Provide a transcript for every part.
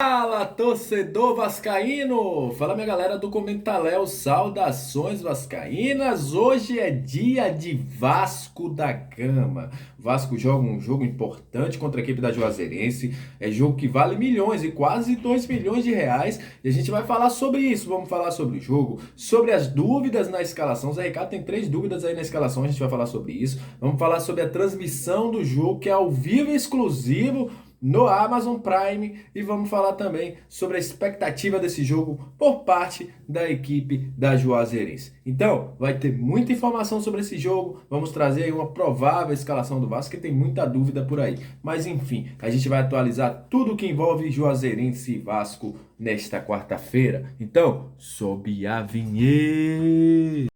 Fala, torcedor vascaíno! Fala, minha galera do Comentaléu, saudações vascaínas! Hoje é dia de Vasco da Gama. O Vasco joga um jogo importante contra a equipe da Juazeirense. É jogo que vale milhões e quase 2 milhões de reais. E a gente vai falar sobre isso. Vamos falar sobre o jogo, sobre as dúvidas na escalação. O Zé Ricardo tem 3 dúvidas aí na escalação, a gente vai falar sobre isso. Vamos falar sobre a transmissão do jogo, que é ao vivo e exclusivo no Amazon Prime, e vamos falar também sobre a expectativa desse jogo por parte da equipe da Juazeirense. Então, vai ter muita informação sobre esse jogo, vamos trazer aí uma provável escalação do Vasco, que tem muita dúvida por aí. Mas enfim, a gente vai atualizar tudo que envolve Juazeirense e Vasco nesta quarta-feira. Então, sobe a vinheta!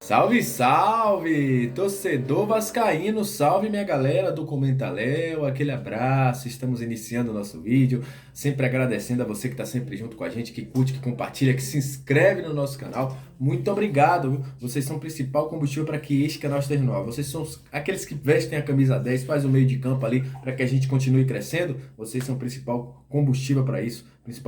Salve, salve! Torcedor vascaíno, salve minha galera do Comentaléu, aquele abraço, estamos iniciando o nosso vídeo, sempre agradecendo a você que está sempre junto com a gente, que curte, que compartilha, que se inscreve no nosso canal, muito obrigado, viu? Vocês são o principal combustível para que este canal esteja no ar, vocês são aqueles que vestem a camisa 10, faz o meio de campo ali para que a gente continue crescendo, vocês são o principal combustível para isso, os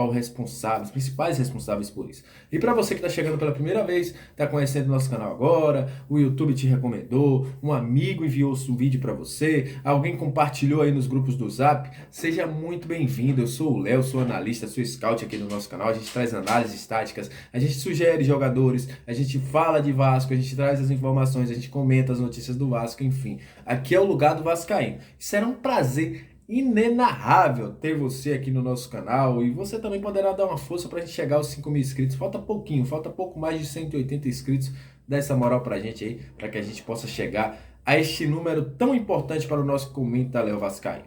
principais responsáveis por isso. E para você que está chegando pela primeira vez, está conhecendo o nosso canal agora, o YouTube te recomendou, um amigo enviou um vídeo para você, alguém compartilhou aí nos grupos do Zap, seja muito bem-vindo. Eu sou o Léo, sou analista, sou scout aqui no nosso canal, a gente traz análises táticas, a gente sugere jogadores, a gente fala de Vasco, a gente traz as informações, a gente comenta as notícias do Vasco, enfim. Aqui é o lugar do Vascaíno. Será um prazer inenarrável ter você aqui no nosso canal, e você também poderá dar uma força para a gente chegar aos 5 mil inscritos. Falta pouquinho, falta pouco mais de 180 inscritos. Dá essa moral pra gente aí, para que a gente possa chegar a este número tão importante para o nosso Comentaléu Vascaíno.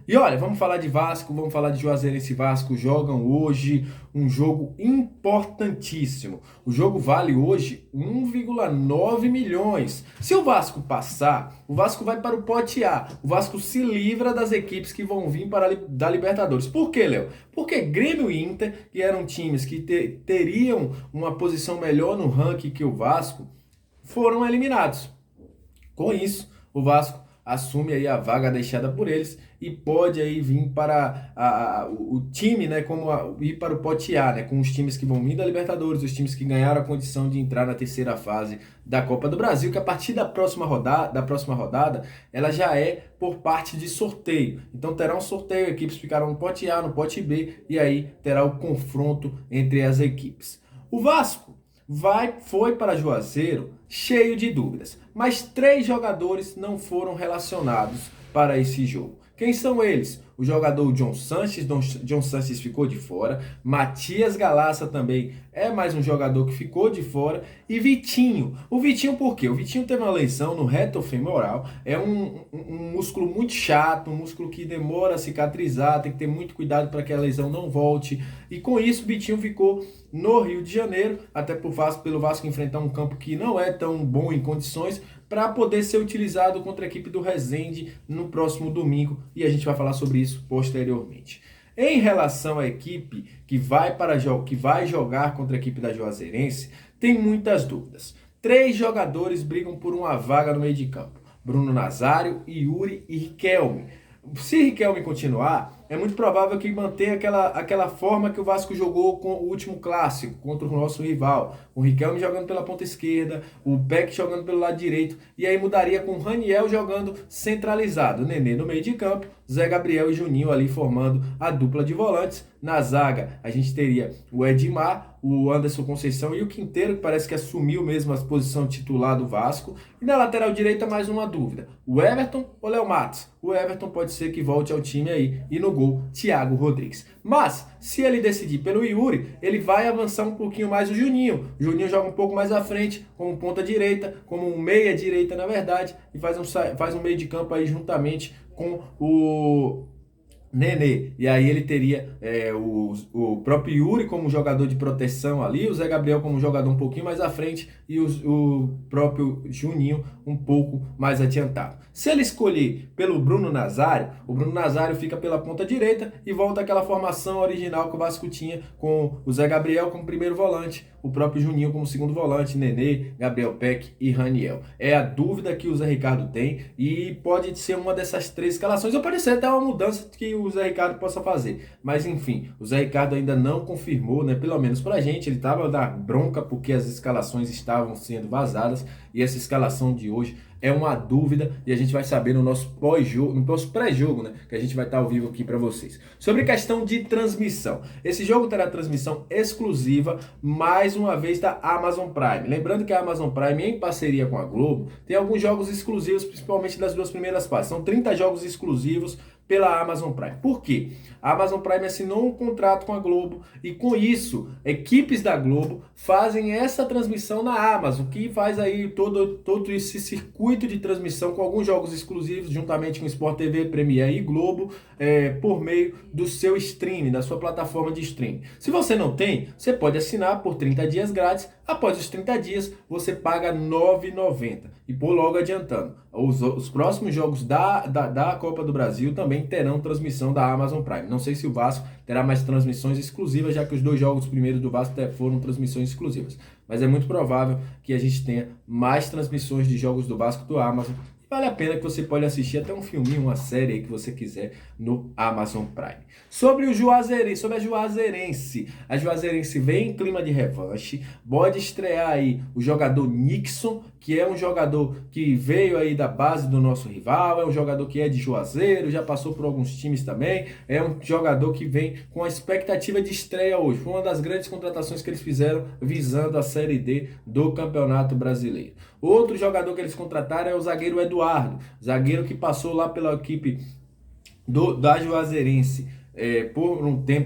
E olha, vamos falar de Vasco, vamos falar de Juazeirense e Vasco. Jogam hoje um jogo importantíssimo. O jogo vale hoje 1,9 milhões. Se o Vasco passar, o Vasco vai para o pote A. O Vasco se livra das equipes que vão vir da Libertadores. Por quê, Léo? Porque Grêmio e Inter, que eram times que teriam uma posição melhor no ranking que o Vasco, foram eliminados. Com isso, o Vasco assume aí a vaga deixada por eles e pode aí vir para o time, né, ir para o pote A, né, com os times que vão vir da Libertadores, os times que ganharam a condição de entrar na terceira fase da Copa do Brasil, que a partir da próxima rodada, ela já é por parte de sorteio. Então terá um sorteio, equipes ficarão no pote A, no pote B, e aí terá o confronto entre as equipes. O Vasco foi para Juazeiro cheio de dúvidas, mas 3 jogadores não foram relacionados para esse jogo. Quem são eles? O jogador John Sanches ficou de fora, Matias Galassa também é mais um jogador que ficou de fora, e Vitinho. O Vitinho por quê? O Vitinho teve uma lesão no reto femoral, é um músculo muito chato, um músculo que demora a cicatrizar, tem que ter muito cuidado para que a lesão não volte, e com isso o Vitinho ficou no Rio de Janeiro, até pelo Vasco enfrentar um campo que não é tão bom em condições, para poder ser utilizado contra a equipe do Resende no próximo domingo, e a gente vai falar sobre isso posteriormente. Em relação à equipe que vai jogar contra a equipe da Juazeirense, tem muitas dúvidas. 3 jogadores brigam por uma vaga no meio de campo: Bruno Nazário, Yuri e Riquelme. Se Riquelme continuar, é muito provável que mantenha aquela forma que o Vasco jogou com o último clássico, contra o nosso rival. O Riquelme jogando pela ponta esquerda, o Peck jogando pelo lado direito, e aí mudaria com o Raniel jogando centralizado. Nenê no meio de campo, Zé Gabriel e Juninho ali formando a dupla de volantes. Na zaga, a gente teria o Edmar, o Anderson Conceição e o Quinteiro, que parece que assumiu mesmo a posição titular do Vasco. E na lateral direita, mais uma dúvida: o Everton ou Léo Matos? O Everton pode ser que volte ao time aí, e no gol, Thiago Rodrigues. Mas, se ele decidir pelo Yuri, ele vai avançar um pouquinho mais o Juninho. O Juninho joga um pouco mais à frente, como ponta direita, como um meia direita, na verdade, e faz um meio de campo aí juntamente com o Nenê. E aí ele teria o próprio Yuri como jogador de proteção ali, o Zé Gabriel como jogador um pouquinho mais à frente e o próprio Juninho um pouco mais adiantado. Se ele escolher pelo Bruno Nazário, o Bruno Nazário fica pela ponta direita e volta àquela formação original que o Vasco tinha com o Zé Gabriel como primeiro volante, o próprio Juninho como segundo volante, Nenê, Gabriel Peck e Raniel. É a dúvida que o Zé Ricardo tem e pode ser uma dessas três escalações, ou pode ser até uma mudança que o Zé Ricardo possa fazer. Mas enfim, o Zé Ricardo ainda não confirmou, né? Pelo menos pra gente, ele estava da bronca porque as escalações estavam sendo vazadas e essa escalação de hoje é uma dúvida e a gente vai saber no nosso pós-jogo, no nosso pré-jogo, né? Que a gente vai estar ao vivo aqui para vocês. Sobre questão de transmissão. Esse jogo terá transmissão exclusiva, mais uma vez, da Amazon Prime. Lembrando que a Amazon Prime, em parceria com a Globo, tem alguns jogos exclusivos, principalmente das duas primeiras partes. São 30 jogos exclusivos pela Amazon Prime. Por quê? A Amazon Prime assinou um contrato com a Globo e com isso, equipes da Globo fazem essa transmissão na Amazon, que faz aí todo esse circuito de transmissão com alguns jogos exclusivos, juntamente com Sport TV, Premiere e Globo, por meio do seu streaming, da sua plataforma de streaming. Se você não tem, você pode assinar por 30 dias grátis. Após os 30 dias, você paga R$ 9,90. E por logo adiantando, os próximos jogos da Copa do Brasil também terão transmissão da Amazon Prime. Não sei se o Vasco terá mais transmissões exclusivas, já que os dois jogos primeiros do Vasco foram transmissões exclusivas. Mas é muito provável que a gente tenha mais transmissões de jogos do Vasco do Amazon. Vale a pena, que você pode assistir até um filminho, uma série aí que você quiser no Amazon Prime. Sobre a Juazeirense. A Juazeirense vem em clima de revanche. Pode estrear aí o jogador Nixon, que é um jogador que veio aí da base do nosso rival, é um jogador que é de Juazeiro, já passou por alguns times também, é um jogador que vem com a expectativa de estreia hoje. Foi uma das grandes contratações que eles fizeram visando a Série D do Campeonato Brasileiro. Outro jogador que eles contrataram é o zagueiro Eduardo, zagueiro que passou lá pela equipe da Juazeirense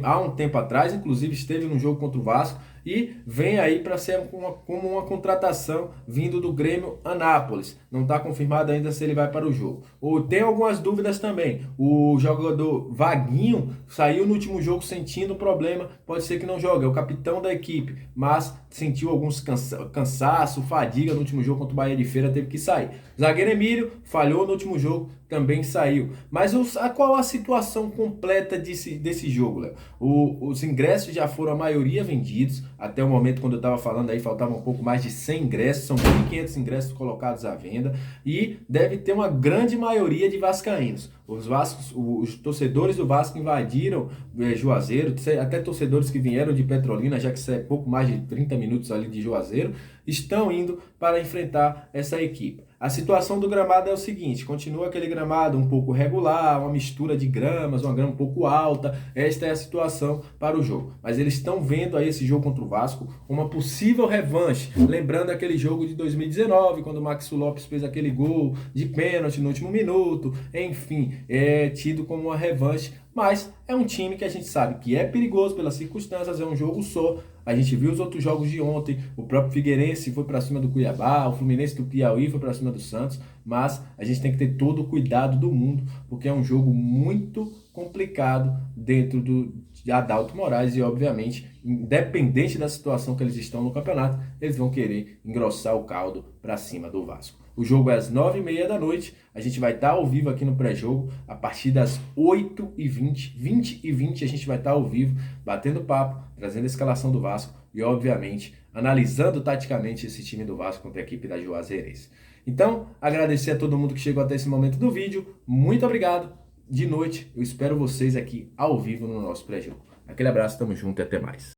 há um tempo atrás, inclusive esteve no jogo contra o Vasco, e vem aí para ser como uma contratação vindo do Grêmio Anápolis. Não está confirmado ainda se ele vai para o jogo. Tem algumas dúvidas também. O jogador Vaguinho saiu no último jogo sentindo problema, pode ser que não jogue. É o capitão da equipe, mas sentiu alguns cansaço, fadiga no último jogo contra o Bahia de Feira, teve que sair. Zagueiro Emílio falhou no último jogo, também saiu. Mas qual a situação completa desse jogo, Léo? Os ingressos já foram a maioria vendidos. Até o momento, quando eu estava falando aí, faltavam um pouco mais de 100 ingressos. São 1.500 ingressos colocados à venda. E deve ter uma grande maioria de vascaínos. Os torcedores do Vasco invadiram Juazeiro, até torcedores que vieram de Petrolina, já que isso é pouco mais de 30 minutos ali de Juazeiro, estão indo para enfrentar essa equipe. A situação do gramado é o seguinte: continua aquele gramado um pouco regular, uma mistura de gramas, uma grama um pouco alta. Esta é a situação para o jogo. Mas eles estão vendo aí esse jogo contra o Vasco uma possível revanche. Lembrando aquele jogo de 2019, quando o Maxi Lopes fez aquele gol de pênalti no último minuto. Enfim, é tido como uma revanche. Mas é um time que a gente sabe que é perigoso pelas circunstâncias, é um jogo só. A gente viu os outros jogos de ontem, o próprio Figueirense foi para cima do Cuiabá, o Fluminense do Piauí foi para cima do Santos, mas a gente tem que ter todo o cuidado do mundo, porque é um jogo muito complicado dentro de Adalto Moraes e, obviamente, independente da situação que eles estão no campeonato, eles vão querer engrossar o caldo para cima do Vasco. O jogo é às 9h30 da noite. A gente vai estar ao vivo aqui no pré-jogo. A partir das 8h20, 20h20, a gente vai estar ao vivo, batendo papo, trazendo a escalação do Vasco e, obviamente, analisando taticamente esse time do Vasco contra a equipe da Juazeirense. Então, agradecer a todo mundo que chegou até esse momento do vídeo. Muito obrigado. De noite, eu espero vocês aqui ao vivo no nosso pré-jogo. Aquele abraço, tamo junto e até mais.